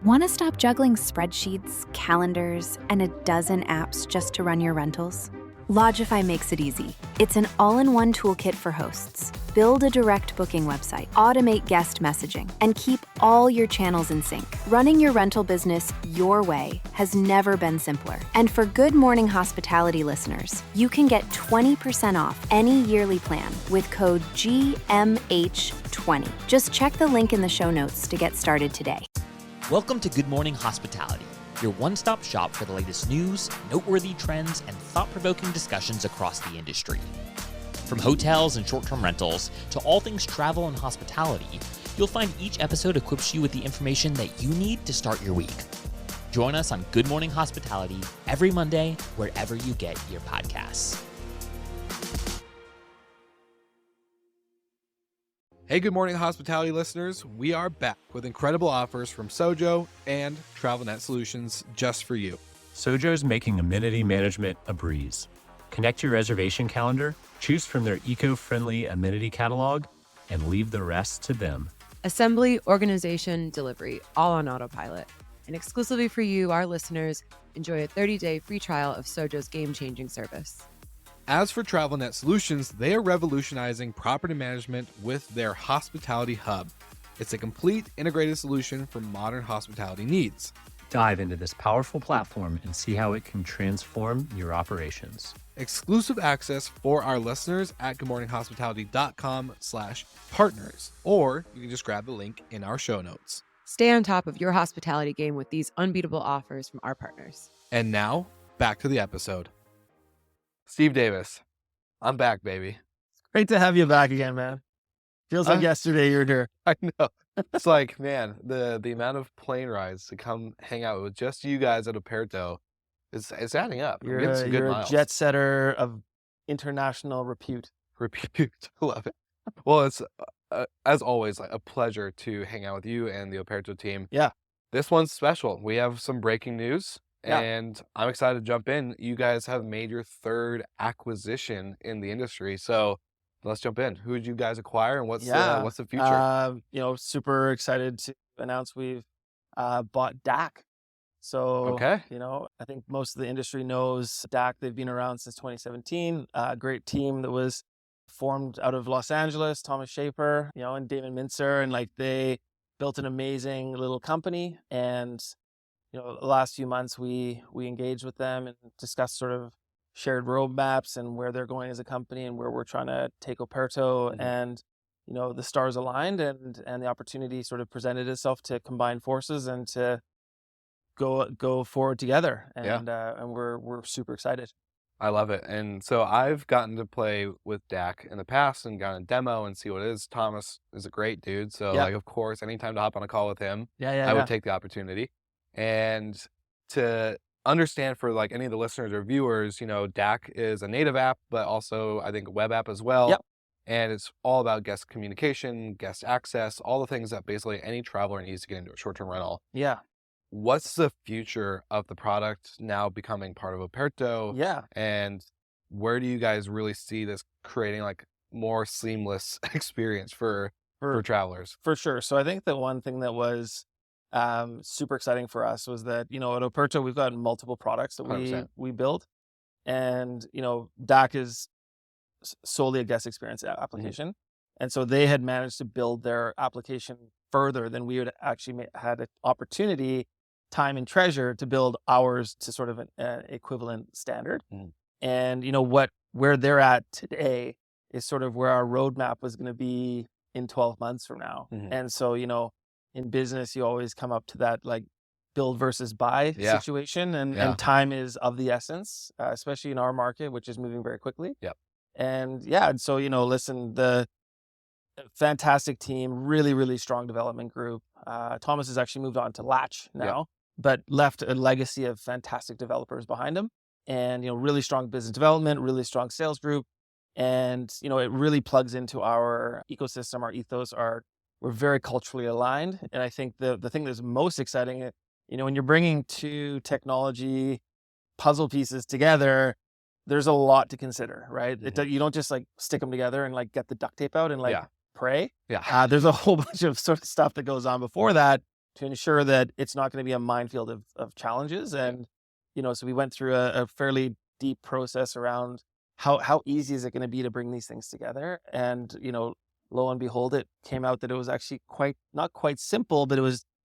Want to stop juggling spreadsheets, calendars, and a dozen apps just to run your rentals? Logify makes it easy. It's an all-in-one toolkit for hosts. Build a direct booking website, automate guest messaging, and keep all your channels in sync. Running your rental business your way has never been simpler. And for Good Morning Hospitality listeners, you can get 20% off any yearly plan with code GMH20. Just check the link in the show notes to get started today. Welcome to Good Morning Hospitality, your one-stop shop for the latest news, noteworthy trends, and thought-provoking discussions across the industry. From hotels and short-term rentals to all things travel and hospitality, you'll find each episode equips you with the information that you need to start your week. Join us on Good Morning Hospitality every Monday, wherever you get your podcasts. Hey, Good Morning Hospitality listeners. We are back with incredible offers from Sojo and TravelNet Solutions just for you. Sojo's making amenity management a breeze. Connect your reservation calendar, choose from their eco-friendly amenity catalog, and leave the rest to them. Assembly, organization, delivery, all on autopilot. And exclusively for you, our listeners, enjoy a 30-day free trial of Sojo's game-changing service. As for TravelNet Solutions, they are revolutionizing property management with their Hospitality Hub. It's a complete integrated solution for modern hospitality needs. Dive into this powerful platform and see how it can transform your operations. Exclusive access for our listeners at goodmorninghospitality.com/partners, or you can just grab the link in our show notes. Stay on top of your hospitality game with these unbeatable offers from our partners. And now, back to the episode. Steve Davis, I'm back, baby. Great to have you back again, man. Feels like yesterday you were here. I know. It's like, man, the amount of plane rides to come hang out with just you guys at Aperto is adding up. You're, getting some good you're a miles. jet setter of international repute. Repute. Love it. Well, it's, as always, like a pleasure to hang out with you and the Operto team. Yeah. This one's special. We have some breaking news. Yeah. And I'm excited to jump in. You guys have made your third acquisition in the industry. So let's jump in. Who did you guys acquire and what's the future? Super excited to announce we've bought DACK. So, okay. I think most of the industry knows DACK. They've been around since 2017. Great team that was formed out of Los Angeles, Thomas Schaefer, and Damon Mincer. And they built an amazing little company. And the last few months we engaged with them and discussed sort of shared roadmaps and where they're going as a company and where we're trying to take Operto. Mm-hmm. And, the stars aligned and the opportunity sort of presented itself to combine forces and to go forward together. And, and we're super excited. I love it. And so I've gotten to play with DACK in the past and gotten a demo and see what it is. Thomas is a great dude. So of course, anytime to hop on a call with him, I would take the opportunity. And to understand for any of the listeners or viewers, DACK is a native app, but also I think a web app as well. Yep. And it's all about guest communication, guest access, all the things that basically any traveler needs to get into a short-term rental. Yeah. What's the future of the product now becoming part of Aperto? Yeah. And where do you guys really see this creating more seamless experience for travelers? For sure. So I think the one thing that was super exciting for us was that, at Operto, we've got multiple products that 100%. we build. And, DACK is solely a guest experience application. Mm-hmm. And so they had managed to build their application further than we would actually had an opportunity, time and treasure to build ours to sort of an equivalent standard. Mm-hmm. And, where they're at today is sort of where our roadmap was going to be in 12 months from now. Mm-hmm. And so, in business, you always come up to that build versus buy situation, and time is of the essence, especially in our market, which is moving very quickly. Yep. And so listen, the fantastic team, really, really strong development group. Thomas has actually moved on to Latch now, but left a legacy of fantastic developers behind him, and really strong business development, really strong sales group, and it really plugs into our ecosystem, our ethos, we're very culturally aligned. And I think the thing that's most exciting, when you're bringing two technology puzzle pieces together, there's a lot to consider, right? Mm-hmm. You don't just stick them together and get the duct tape out and pray. Yeah. There's a whole bunch of sort of stuff that goes on before that. to ensure that it's not going to be a minefield of challenges. And, so we went through a fairly deep process around how easy is it going to be to bring these things together. And, lo and behold, it came out that it was actually not quite simple, but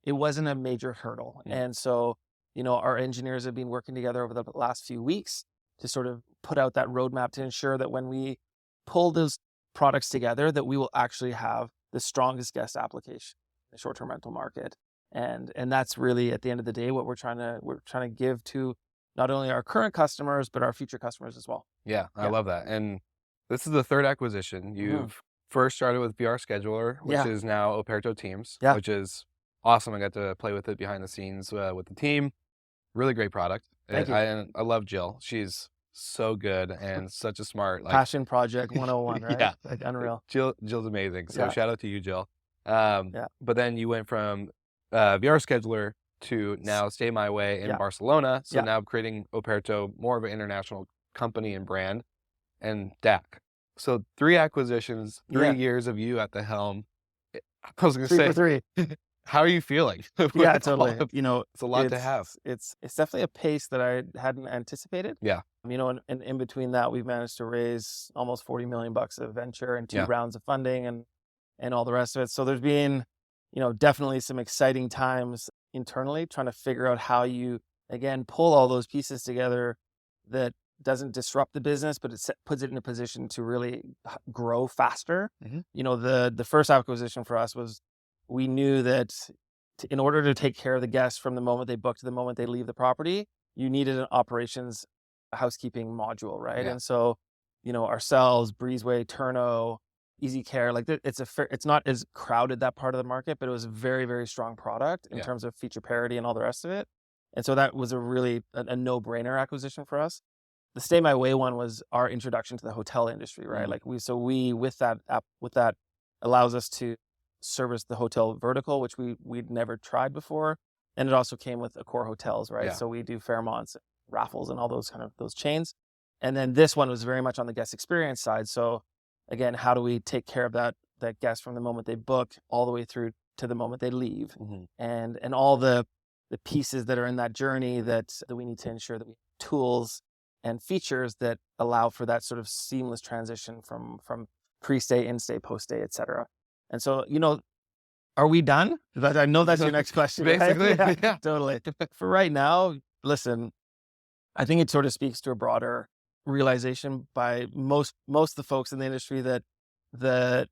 it wasn't a major hurdle. And so, our engineers have been working together over the last few weeks to sort of put out that roadmap to ensure that when we pull those products together, that we will actually have the strongest guest application in the short-term rental market. And that's really, at the end of the day, what we're trying to give to not only our current customers, but our future customers as well. Yeah, I love that. And this is the third acquisition. You've first started with VR Scheduler, which is now Aperto Teams, which is awesome. I got to play with it behind the scenes with the team. Really great product. Thank you. I love Jill. She's so good and such a smart passion project 101, right? Yeah, like unreal. Jill's amazing. So shout out to you, Jill. But then you went from VR Scheduler to now Stay My Way in Barcelona. So now creating Operto, more of an international company and brand, and DACK. So 3 acquisitions, 3 years of you at the helm. I was going to say, 3 for 3. How are you feeling? Yeah, totally. It's a lot to have. It's definitely a pace that I hadn't anticipated. Yeah. And in between that, we've managed to raise almost $40 million of venture and 2 rounds of funding and all the rest of it. So there's been, definitely some exciting times internally trying to figure out how you, again, pull all those pieces together that doesn't disrupt the business, but it puts it in a position to really grow faster. The first acquisition for us was, we knew that in order to take care of the guests from the moment they book to the moment they leave the property, you needed an operations housekeeping module, right? And so, ourselves, Breezeway, Turno, Easy Care, like it's not as crowded, that part of the market, but it was a very, very strong product in terms of feature parity and all the rest of it. And so that was a really a no-brainer acquisition for us. The Stay My Way one was our introduction to the hotel industry, right? Like with that allows us to service the hotel vertical, which we'd never tried before. And it also came with Accor hotels, right? So we do Fairmonts, Raffles, and all those chains. And then this one was very much on the guest experience side. So again, how do we take care of that guest from the moment they book all the way through to the moment they leave, and all the pieces that are in that journey that we need to ensure that we have tools and features that allow for that sort of seamless transition from pre-stay, in-stay, post-stay, et cetera. And so, are we done? I know that's your next question. Basically, right? Yeah, totally. For right now, listen, I think it sort of speaks to a broader realization by most of the folks in the industry that the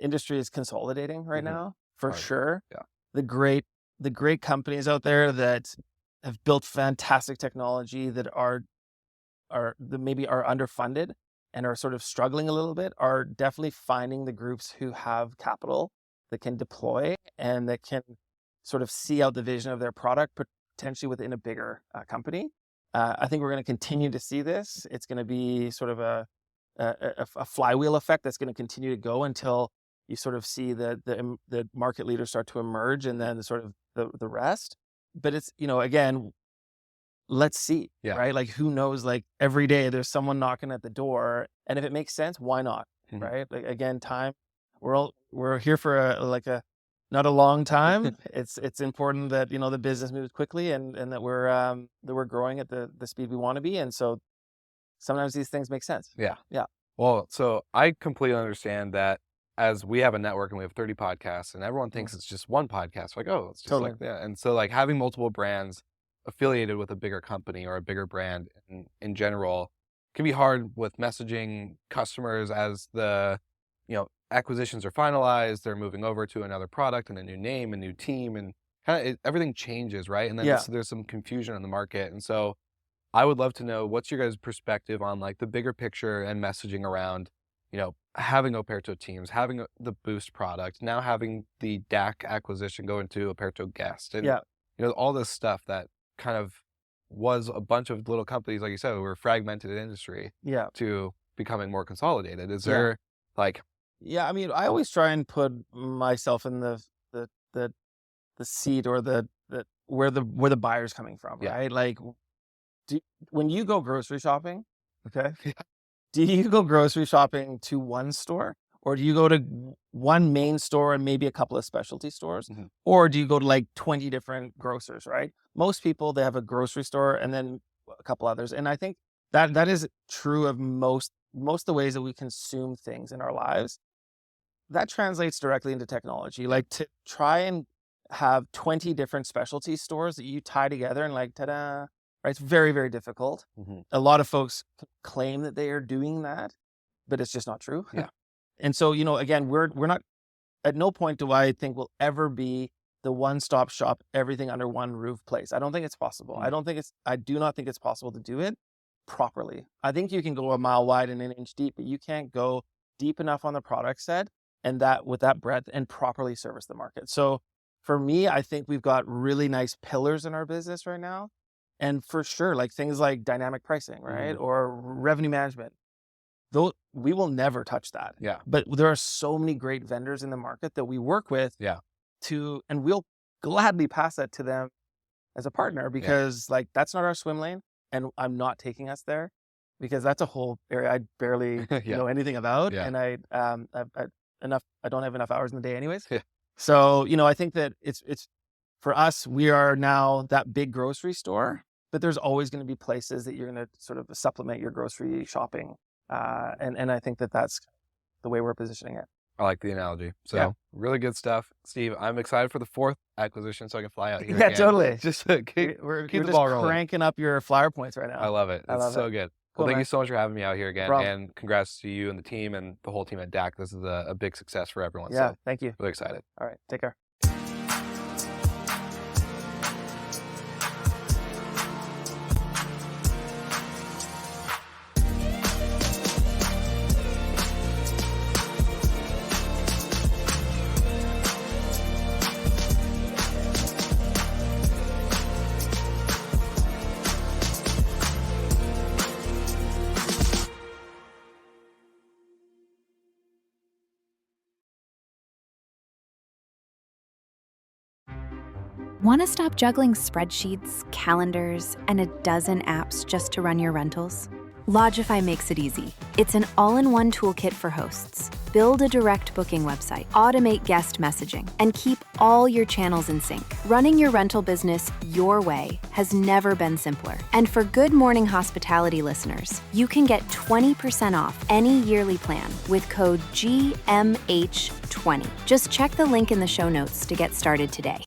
industry is consolidating right now, for sure. Yeah. The great companies out there that have built fantastic technology that maybe are underfunded and are sort of struggling a little bit, are definitely finding the groups who have capital that can deploy and that can sort of see out the vision of their product, potentially within a bigger company. I think we're going to continue to see this. It's going to be sort of a flywheel effect that's going to continue to go until you sort of see the market leaders start to emerge, and then sort of the rest. But it's, again, let's see, right? Like, who knows? Like, every day there's someone knocking at the door, and if it makes sense, why not? Right? Like, again, time. We're here for not a long time. It's important that the business moves quickly and that we're growing at the speed we want to be, and so sometimes these things make sense. Yeah. Yeah. Well, so I completely understand that. As we have a network and we have 30 podcasts, and everyone thinks it's just one podcast, like, oh, it's just totally. like that. And so, like, having multiple brands affiliated with a bigger company or a bigger brand in general can be hard with messaging customers as the acquisitions are finalized, they're moving over to another product and a new name, a new team, and kind of everything changes, right? And then there's some confusion in the market. And so I would love to know, what's your guys' perspective on like the bigger picture and messaging around, having Operto Teams, having the Boost product, now having the DACK acquisition go into Aperto Guest, and all this stuff that kind of was a bunch of little companies, like you said, who were fragmented in industry, to becoming more consolidated. Is there like? Yeah, I mean, I always try and put myself in the seat or the where the buyer's coming from, right? Like, when you go grocery shopping, okay, do you go grocery shopping to one store, Or do you go to one main store and maybe a couple of specialty stores? Or do you go to like 20 different grocers, right? Most people, they have a grocery store and then a couple others. And I think that is true of most of the ways that we consume things in our lives. That translates directly into technology. Like to try and have 20 different specialty stores that you tie together and like, ta-da, right? It's very, very difficult. A lot of folks claim that they are doing that, but it's just not true. Yeah. And so, you know, again, we're not, at no point do I think we'll ever be the one-stop shop, everything under one roof place. I don't think it's possible. I do not think it's possible to do it properly. I think you can go a mile wide and an inch deep, but you can't go deep enough on the product set and that with that breadth and properly service the market. So for me, I think we've got really nice pillars in our business right now. And for sure, like things like dynamic pricing, right? Or revenue management. Though we will never touch that. Yeah. But there are so many great vendors in the market that we work with and we'll gladly pass that to them as a partner because like that's not our swim lane. And I'm not taking us there because that's a whole area I barely know anything about. And I don't have enough hours in the day anyways. So, you know, I think that it's for us, we are now that big grocery store, but there's always going to be places that you're going to sort of supplement your grocery shopping. And I think that that's the way we're positioning it. I like the analogy. So really good stuff. Steve, I'm excited for the 4th acquisition so I can fly out here. Yeah, again. totally. Just keep we're the just ball rolling. Cranking up your flyer points right now. I love it. It's so good. Cool, well, thank man. you so much for having me out here again. Problem. And congrats to you and the team and the whole team at DACK. This is a big success for everyone. Yeah, so thank you. Really excited. All right, take care. Want to stop juggling spreadsheets, calendars, and a dozen apps just to run your rentals? Logify makes it easy. It's an all-in-one toolkit for hosts. Build a direct booking website, automate guest messaging, and keep all your channels in sync. Running your rental business your way has never been simpler. And for Good Morning Hospitality listeners, you can get 20% off any yearly plan with code GMH20. Just check the link in the show notes to get started today.